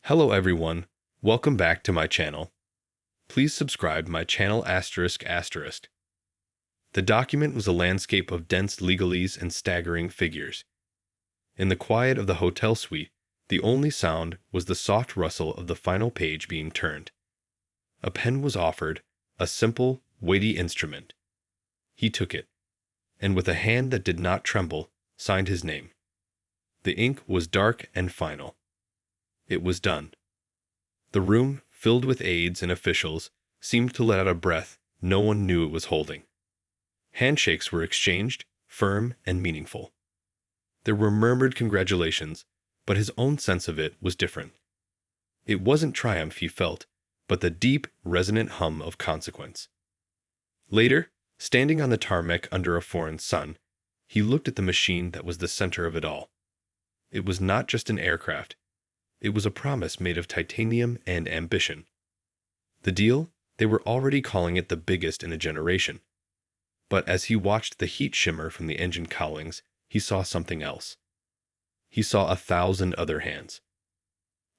Hello everyone, welcome back to my channel. Please subscribe my channel ****. The document was a landscape of dense legalese and staggering figures. In the quiet of the hotel suite, the only sound was the soft rustle of the final page being turned. A pen was offered, a simple, weighty instrument. He took it, and with a hand that did not tremble, signed his name. The ink was dark and final. It was done. The room, filled with aides and officials, seemed to let out a breath no one knew it was holding. Handshakes were exchanged, firm and meaningful. There were murmured congratulations, but his own sense of it was different. It wasn't triumph he felt, but the deep, resonant hum of consequence. Later, standing on the tarmac under a foreign sun, he looked at the machine that was the center of it all. It was not just an aircraft. It was a promise made of titanium and ambition. The deal? They were already calling it the biggest in a generation. But as he watched the heat shimmer from the engine cowlings, he saw something else. He saw 1,000 other hands.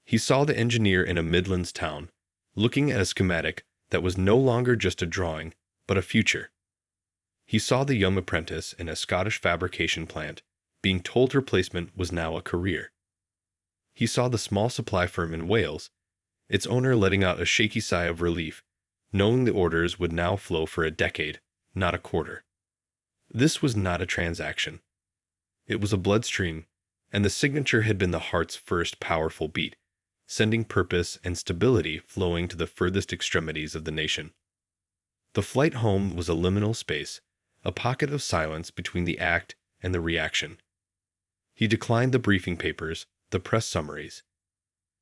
He saw the engineer in a Midlands town, looking at a schematic that was no longer just a drawing, but a future. He saw the young apprentice in a Scottish fabrication plant, being told her placement was now a career. He saw the small supply firm in Wales, its owner letting out a shaky sigh of relief, knowing the orders would now flow for a decade, not a quarter. This was not a transaction. It was a bloodstream, and the signature had been the heart's first powerful beat, sending purpose and stability flowing to the furthest extremities of the nation. The flight home was a liminal space, a pocket of silence between the act and the reaction. He declined the briefing papers, the press summaries.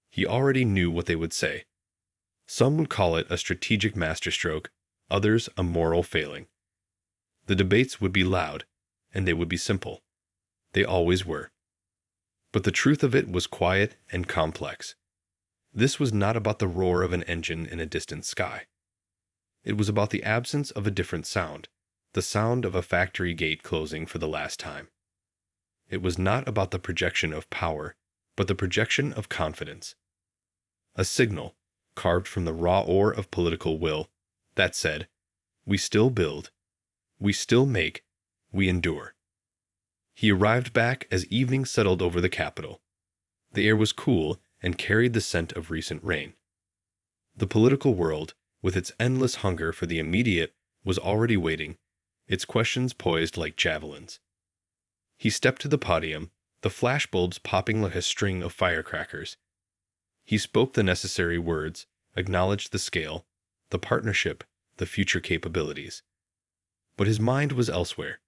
He already knew what they would say. Some would call it a strategic masterstroke, others a moral failing. The debates would be loud, and they would be simple. They always were. But the truth of it was quiet and complex. This was not about the roar of an engine in a distant sky. It was about the absence of a different sound, the sound of a factory gate closing for the last time. It was not about the projection of power, but the projection of confidence. A signal, carved from the raw ore of political will, that said, "We still build, we still make, we endure." He arrived back as evening settled over the capital. The air was cool and carried the scent of recent rain. The political world, with its endless hunger for the immediate, was already waiting, its questions poised like javelins. He stepped to the podium, the flashbulbs popping like a string of firecrackers. He spoke the necessary words, acknowledged the scale, the partnership, the future capabilities. But his mind was elsewhere.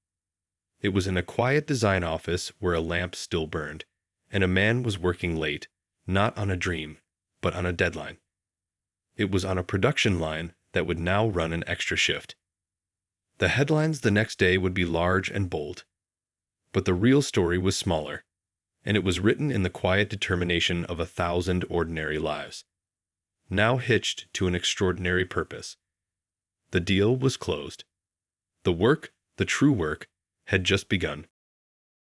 It was in a quiet design office where a lamp still burned, and a man was working late, not on a dream, but on a deadline. It was on a production line that would now run an extra shift. The headlines the next day would be large and bold. But the real story was smaller, and it was written in the quiet determination of 1,000 ordinary lives, now hitched to an extraordinary purpose. The deal was closed. The work, the true work, had just begun.